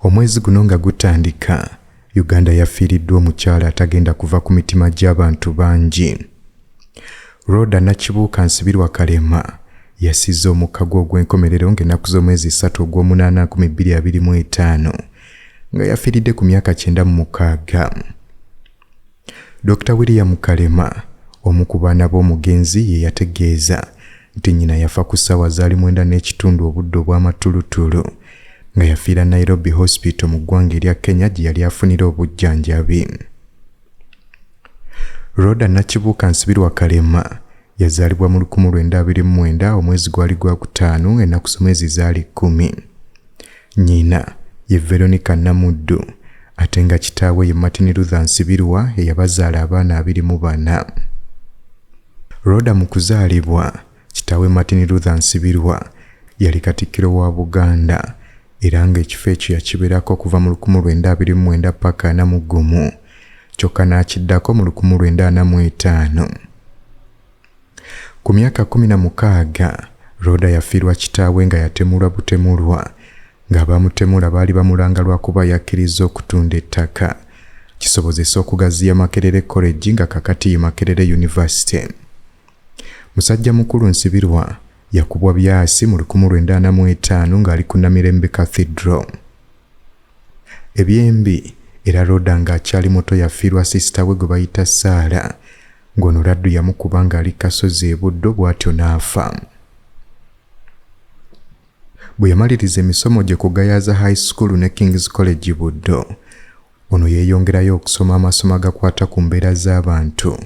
Omwezi guno nga gutandika, Uganda yafiiriddwa omukyala atagenda kuva ku mitima gy'abantu bangi. Rhoda Nakibuuka Nsibirwa Kalema yasizze omukka gwe ogw'enkomerero ng'ennaku z'omwezi 3 ogw'omunaana 2025 nga yafiiridde ku myaka 96. Dr. William Kalema, omu ku baana b'omugenzi, ye yategeeza nti nnyina yafa ku ssaawa zaali 9:30 obudde obw'amatulutulu nga yafiira Nairobi Hospital mu ggwanga erya Kenya gye yali afunira obujjanjabi. Rhoda Nakibuuka Nsibirwa Kalema yazaalibwa mu 1929 omwezi gwali gwa kutaano ennaku z'omwezi zaali 10. Nnyina ye Veronica Namuddu ate nga kitaawe ye Martin Luther Nsibirwa eyabazaala abaana 24. Rhoda mu kuzaalibwa, kitaawe Martin Luther Nsibirwa yali Katikkiro wa Buganda era ng'ekifo ekyo yakibeerako okuva mu 1929 paka 41 kyokka n'akiddako mu 1945. Ku myaka 16 Rhoda yafiirwa kitaawe nga yatemulwa butemulwa ng'abamutemula baali bamulanga lwakuba yakkiriza okutunda ettaka kisobozesa okugaziya Makerere College nga kakati ye Makerere University. Musajja mukulu Nsibirwa yakubwa byasi mu 1905 ng'ali ku Namirembe Cathedral. Ebyembi era Rhoda ng'akyali muto yafiirwa sisita we gwe bayita Saara ng'ono laddu yamukuba ng'ali Kasozi e Buddo bw'atyo n'afa. Bwe yamaliriza emisomo gye ku Gayaza High School ne King's College Buddo, ono yeeyongerayo okusoma amasomo agakwata ku mbeera z'abantu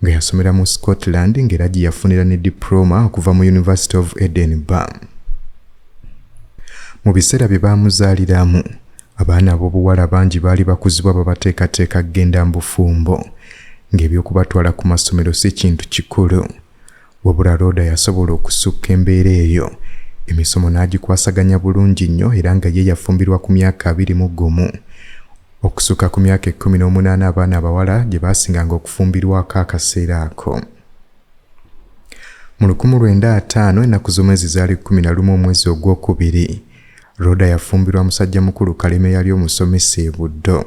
nga yasomera mu Scotland ng'era gye yafunira ne diploma okuva mu University of Edinburgh. Mu biseera bye baamuzaaliramu, abaana ab'obuwala bangi baali bakuzibwa babateekateeka kgenda mu bufumbo ng'ebyokubatwala ku masomero si kintu kikulu. Wabula Rhoda yasobola okusukka embeera eyo, emisomo n'agikwasaganya bulungi nnyo era nga ye yafumbirwa ku myaka 21 okusuka ku myaka 18 abaana abawala gye baasinganga okufumbirwako akaseera ako. Mu 1905 ennaku z'omwezi zaali 11 omwezi ogwokubiri, Rhoda yafumbirwa musajja mukulu Kalema eyali omusomesa e Buddo.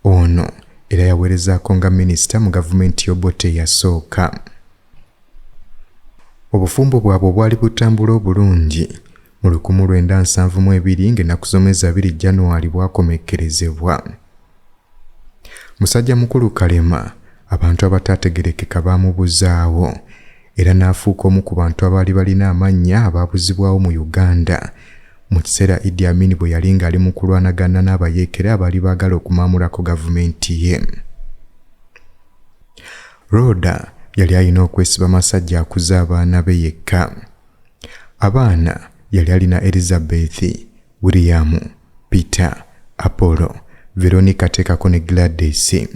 Ono era yaweerezaako nga minisita mu gavumenti y'Obote eyasooka. Obufumbo bwabwe bwali butambula obulungi. Mu 1972 ng'ennaku z'omwezi 2 January bwakomekkerezebwa. Musajja mukulu Kalema abantu abataategerekeka baamubuzaawo era n'afuuka omu ku bantu abaali balina amannya abaabuzibwawo mu Uganda mu kiseera Idi Amin bwe yali ng'ali mu kulwanagana n'abayeekera abaali baagala okumaamulako gavumenti ye. Rhoda yali alina okwesiba masajja akuza abaana be yekka. Abaana yali alina Elizabeth, William, Peter, Apollo, Veronica teekako ne Gladys.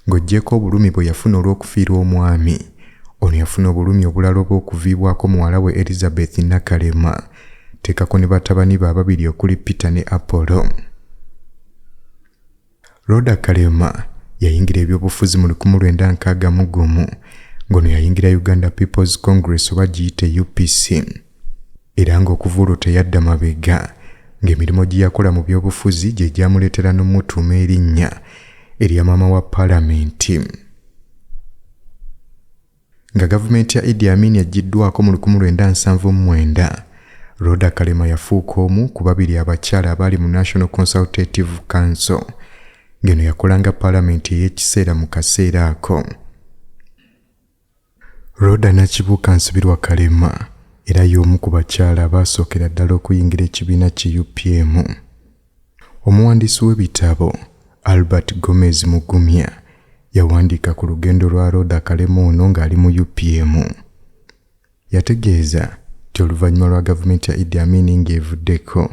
Ng'oggyeko obulumi bwe yafuna olw'okufiirwa omwami, ono yafuna obulumi obulala obw'okuviibwako muwala we Elizabeth Nakalema, teekako ne batabani be ababiri okuli Peter ne Apollo. Rhoda Kalema yayingira ebyobufuzi mu 1961 ng'ono yayingira Uganda People's Congress oba giyite UPC. Era ng'okuva olwo teyadda mabega ng'emirimu gye yakola mu byobufuzi gye gyamuleetera n'omutuuma erinnya erya maama wa Paalamenti. Nga gavumenti ya Idi Amin yaggiddwako mu 1979, Rhoda Kalema yafuuka omu ku babiri abakyala abaali mu National Consultative Council ng'eno yakolanga Paalamenti ey'ekiseera mu kaseera ako. Rhoda Nakibuuka Nsibirwa Kalema era y'omu ku bakyala abaasookera ddala okuyingira ekibiina ki UPM. Omuwandiisi w'ebitabo Albert Gomez Mugumya yawandiika ku lugendo lwa Rhoda Kalema ono ng'ali mu UPM. Yategeeza nti oluvannyuma lwa gavumenti ya Idi Amin ng'evuddeko,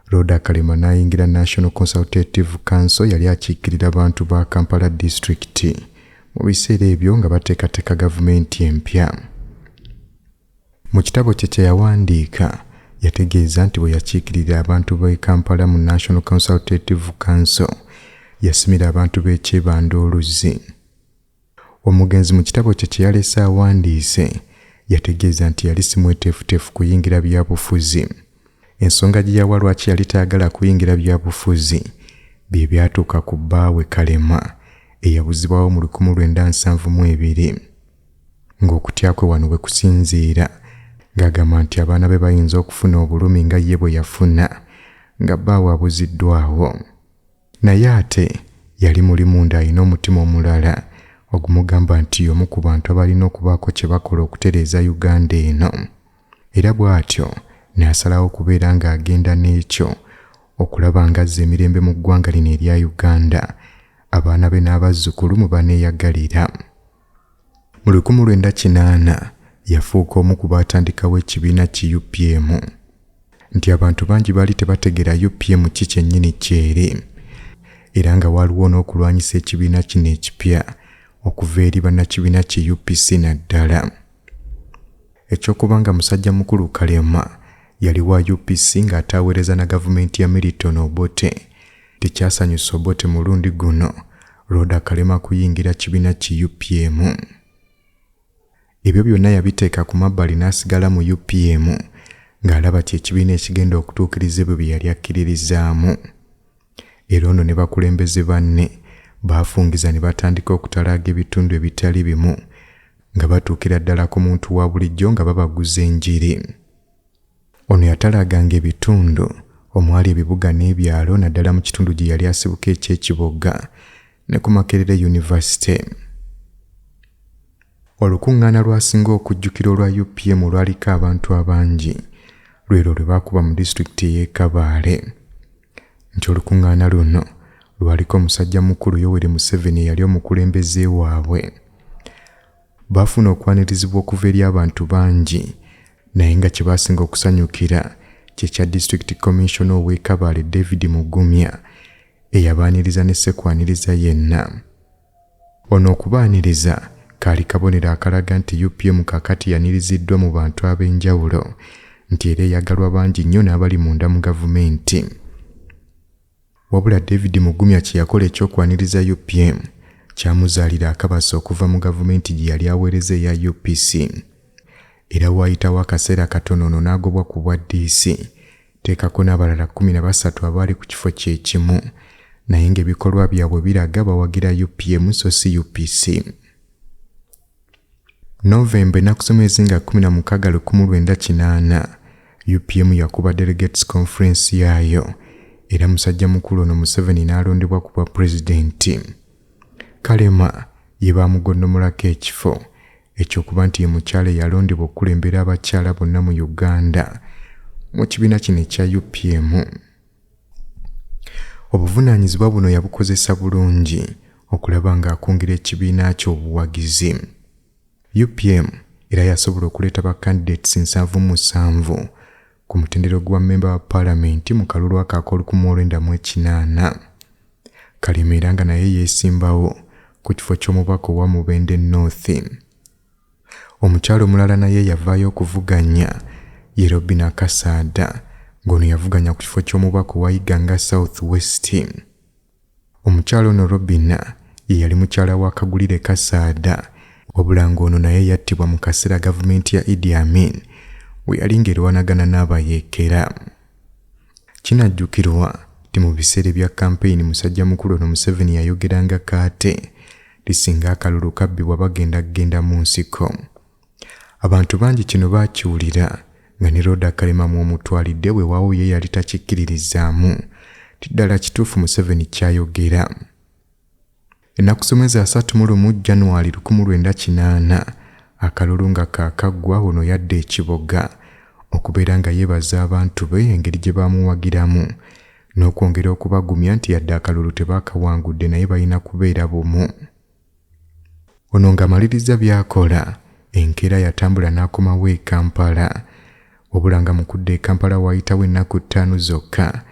Rhoda Kalema n'ayingira National Consultative Council yali akiikirira abantu ba Kampala District mu biseera ebyo nga bateekateeka gavumenti empya. Mu kitabo kye kye yawandiika yategeeza nti bwe yakiikirira abantu b'e Kampala mu National Consultative Council yasimira abantu b'ekyebanda oluzzi. Omugenzi mu kitabo kye kye yalese awandiise yategeeza nti yali si mweteefuteefu kuyingira byabufuzi ensonga gye yawa lwaki yali tayagala kuyingira byabufuzi bye byatuuka ku bbaawe Kalema eyabuzibwawo mu 1972 ng'okutya kwe wano bwe kusinziira ng'agamba nti abaana be bayinza okufuna obulumi nga ye bwe yafuna nga bbaawe abuziddwawo. Naye ate yali muli munda alina omutima omulala ogumugamba nti omu ku bantu abalina okubaako kye bakola okutereeza Uganda eno. Era bw'atyo n'asalawo okubeera ng'agenda n'ekyo okulaba ng'azza emirembe mu ggwanga lino erya Uganda, abaana be n'abazzukulu mu baneeyagalira. Mu 1980 yafuuka omu ku baatandikawo ekibiina ki UPM. Nti abantu bangi baali tebategeera UPM ki kyennyini kyeri, era nga waliwo n'okulwanyisa ekibiina kino ekipya okuva eri bannakibiina ki UPC naddala. Ekyokuba nga musajja mukulu Kalema yali wa UPC ng'ataaweereza na gavumenti ya Milton Obote tekyasanyusa Obote mulundi guno Rhoda Kalema kuyingira kibiina ki UPM. Ebyo byonna yabiteeka ku mabbali n'asigala mu UPM ng'alaba ti ekibiina ekigenda okutuukiriza ebyo bye yali akkiririzaamu. Era ono ne bakulembeze banne baafungiza ne batandika okutalaaga ebitundu ebitali bimu nga batuukira ddala ku muntu wa bulijjo nga babaguza enjiri. Ono yatalaaganga ebitundu omwali ebibuga n'ebyalo naddala mu kitundu gye yali asibuka eky'ekiboga ne ku Makerere University. Olukuŋŋaana lwasinga okujjukira olwa UPM lwaliko abantu abangi lwero lwe baakuba mu disitulikiti y'e Kabaale. Nti olukuŋŋaana luno lwaliko omusajja mukulu Yoweri Museveni eyali omukulembeze waabwe. Baafuna okwanirizibwa okuva eri abantu bangi naye nga kye baasinga okusanyukira kye kya District Commissioner ow'e Kabaale David Mugumya eyabaaniriza ne ssekwaniriza yenna. Ono okubaaniriza kaali kabonero akalaga nti UPM kakati yaniriziddwa mu bantu ab'enjawulo nti era eyagalwa bangi nnyo n'abali munda mu gavumenti. Wabula David Mugumya kye yakola ekyokwaniriza UPM kyamuzaalira akabasa okuva mu gavumenti gye yali aweereza eya UPC. Era waayitawo akaseera katono ono n'agobwa ku bwa DC teekako n'abalala 13 abaali ku kifo kye kimu naye ng'ebikolwa byabwe biraga bawagira UPM so si UPC. Novemba ennaku z'omwezi nga 16 1980 UPM yakuba Delegates Conference yaayo era musajja mukulu ono Museveni n'alondebwa ku bwa pulezidenti. Kalema ye baamugondomolako ekifo ekyokuba nti ye mukyala eyalondebwa okukulembera abakyala bonna mu Uganda mu kibiina kino ekya UPM. Obuvunaanyizibwa buno yabukozesa bulungi okulaba ng'akwongera ekibiina kye obuwagizi. UPM era yasobola okuleeta ba candidates 77 ku mutendero gwa member wa parliament mu kalulu aka1998. Kalema era nga naye yeesimbawo ku kifo ky'omubaka owa Mubende North. Omukyalo omulala naye yavaayo okuvuganya ye Robina Kasaada ng'ono yavuganya ku kifo ky'omubaka owa Iganga South West. Omukyalo ono Robina ye yali mukyala wa Kagulire Kasaada wabula ng'ono naye yattibwa mu kaseera gavumenti ya Idi Amin we yali ng'erwanagana n'abayeekera. Kinajjukirwa nti mu biseera bya kampeyini musajja mukulu ono Museveni yayogeranga kaate lisinga akalulu kabbibwa bagenda mu nsiko. Abantu bangi kino baakiwulira nga ne Rhoda Kalema mu omutwalidde weewaawo ye yali takikkiririzaamu tiddala kituufu Museveni kyayogera. Ennaku z'omwezi 31 January 1980 akalulu nga kaakaggwa ono yadde ekiboga okubeera nga yeebaza abantu be engeri gye baamuwagiramu n'okwongera okubagumya nti yadde akalulu tebaakawangudde naye balina kubeera bumu. Ono ng'amaliriza by'akola enkeera yatambula n'akomawo e Kampala wabula nga mu kudda e Kampala waayitawo ennaku 5 zokka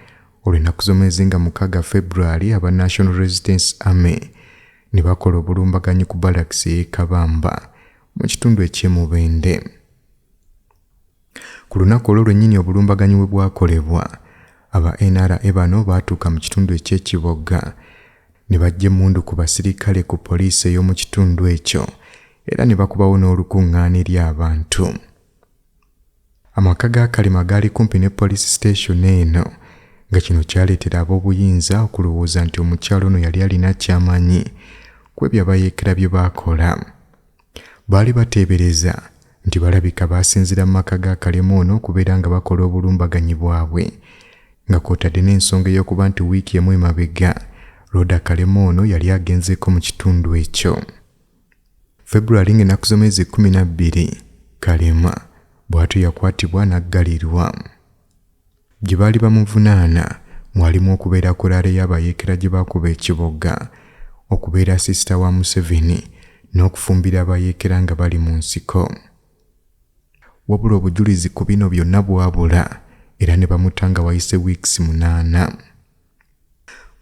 olw'ennaku z'omwezi nga 6 February aba National Resistance Army ne bakola obulumbaganyi ku barracks y'e Kabamba mu kitundu eky'Emubende. Ku lunaku olwo lwennyini obulumbaganyi bwe bwakolebwa aba NRA bano baatuuka mu kitundu eky'ekiboga ne bajja emmundu ku basirikale ku poliisi ey'omu kitundu ekyo era ne bakubawo n'olukuŋŋaana eri abantu. Amaka ga Kalema gaali kumpi ne police station eno, nga kino kyaleetera ab'obuyinza okulowooza nti omukyalo ono yali alina ky'amanyi ku ebyo abayeekera bye baakola. Baali bateebereza nti balabika baasinzira mu maka ga Kalema ono okubeera nga bakola obulumbaganyi bwabwe, nga kw'otadde n'ensonga ey'okuba nti wiiki emu emabega Rhoda Kalema ono yali agenzeeko mu kitundu ekyo. February ng'ennaku z'omwezi 12, Kalema bw'atyo yakwatibwa n'aggalirwa. Gye baali bamuvunaana mwalimu okubeera kulaale y'abayeekera gye baakuba ekiboga, okubeera sisita wa Museveni n'okufumbira abayeekera nga bali mu nsiko. Wabula obujulizi ku bino byonna bwabula era ne bamutanga wayise weeks 8.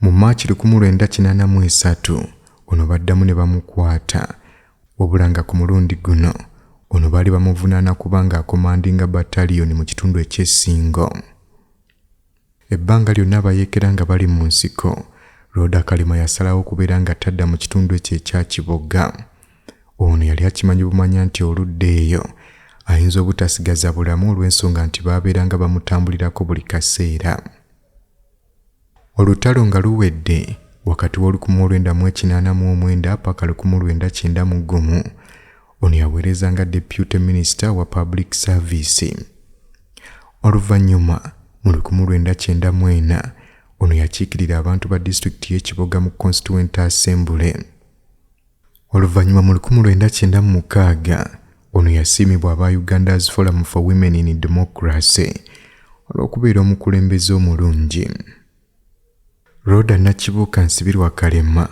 Mu Maachi 1983 ono baddamu ne bamukwata, wabula nga ku mulundi guno ono baali bamuvunaana kubanga akomandinga battalioni mu kitundu eky'Essingo. Ebbanga lyonna abayeekera nga bali mu nsiko, Rhoda Kalema yasalawo okubeera nga tadda mu kitundu ekyo ekya Kiboga. Ono yali akimanyi bumanya nti oludde eyo ayinza obutasigaza bulamu olw'ensonga nti baabeeranga bamutambulirako buli kaseera. Olutalo nga luwedde wakati w'1989 paka 1991, ono yaweereza nga Deputy Minister wa Public Service. Oluvannyuma mu 1994 ono yakiikirira abantu ba disitulikiti y'Ekiboga mu Constituent Assembly. Oluvannyuma mu 1996 ono yasiimibwa aba Uganda's Forum for Women in Democracy olw'okubeera omukulembeze omulungi. Rhoda Nakibuuka Nsibirwa Kalema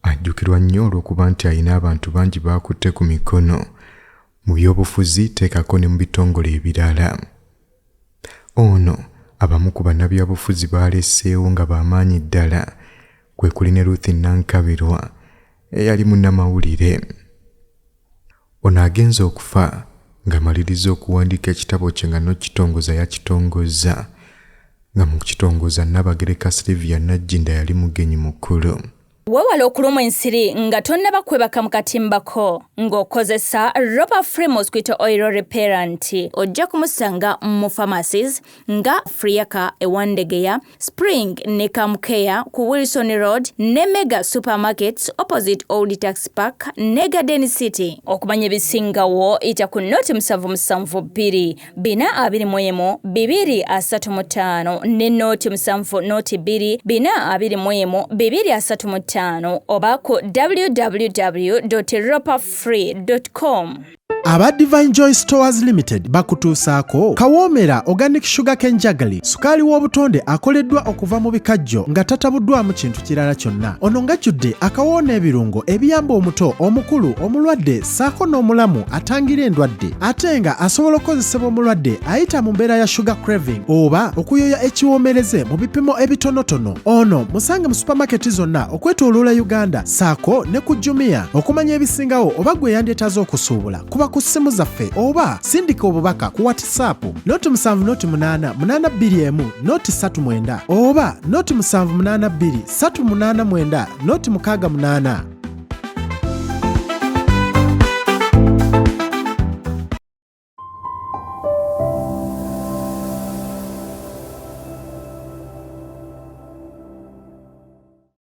ajjukirwa nnyo olw'okuba nti alina abantu bangi baakutte ku mikono mu by'obufuzi teekako ne mu bitongole ebirala. Ono abamu ku bannabyabufuzi baaleeseewo nga b'amaanyi ddala, kwe kuli ne Ruth Nankabirwa eyali munnamawulire. Ono agenze okufa ng'amaliriza okuwandiika ekitabo kye nga n'okitongoza yakitongozza, nga mu kukitongoza Nnabagereka Sylvia Najjinda yali mugenyi mukulu. Weewale okulumwa ensiri nga tonnaba kwebaka mu katimbako ng'okozesa Ropa Free Mosquito Oil Repellent. Ojja kumusanga mu pharmacies nga Friaka ewandegeya, Spring ne Kamukea ku Wilson Road ne Mega Supermarkets opposite Old Tax Park ne Garden City. Okumanya ebisingawo ita ku noti 772 421 235 ne noti 7 noti 2 421 235 oba ku www.ropafree.com. Aba Divine Joy Stores Limited bakutuusaako Kawoomera Organic Sugar Cane Jaggery, sukaali w'obutonde akoleddwa okuva mu bikajjo nga tatabuddwamu kintu kirala kyonna. Ono ngajjudde akawoona ebirungo ebiyamba omuto, omukulu, omulwadde ssaako n'omulamu atangira endwadde, ate nga asobola okukozesebwa omulwadde ayita mu mbeera ya sugar craving oba okuyoya ekiwoomereze mu bipimo ebitonotono. Ono musange mu supamaketi zonna okwetooloola Uganda ssaako ne ku Jumia. Okumanya ebisingawo oba gwe yandyetaaze okusuubula kuba ku ssimu zaffe oba sindika obubaka ku WhatsApp noti 7 noti 8 821 noti 39 oba noti 782 389 noti 68.